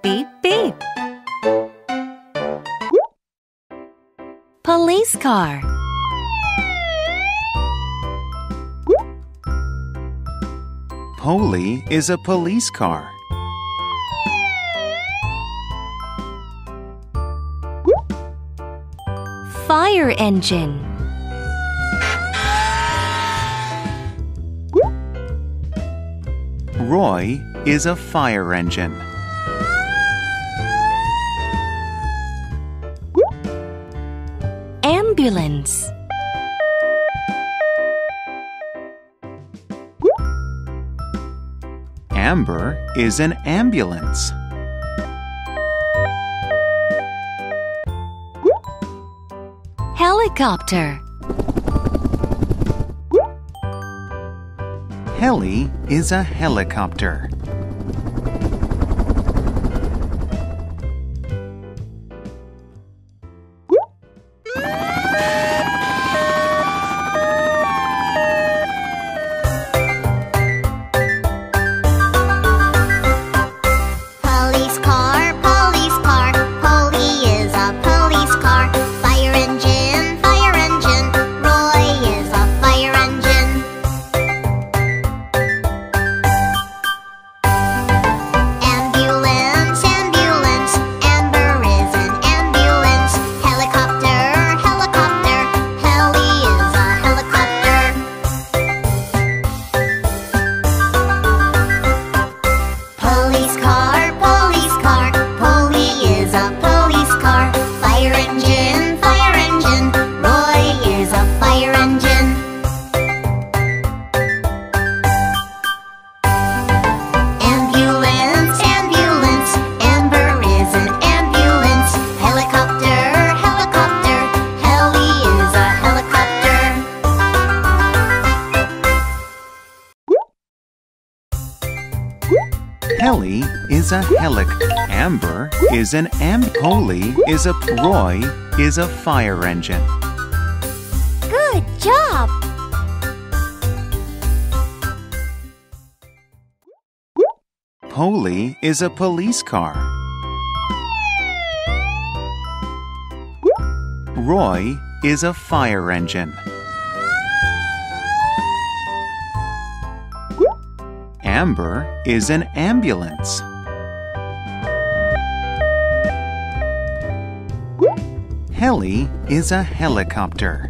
Beep, beep. Police car. Poli is a police car. Fire engine. Roy is a fire engine. Ambulance. Amber is an ambulance. Helicopter. Helly is a helicopter. Police car, police car. Poli is a police car. Fire engine, fire engine. Roy is a fire engine. Ambulance, ambulance. Amber is an ambulance. Helicopter, helicopter. Helly is a helicopter. Police car, police car. Poli is a police car. Fire engine, fire engine. Roy is a fire engine. Ambulance, ambulance. Amber is an ambulance. Helicopter, helicopter. Helly is a helicopter. Helly is a Amber is an Poli is a Roy is a fire engine. Good job! Poli is a police car. Roy is a fire engine. Amber is an ambulance. Helly is a helicopter.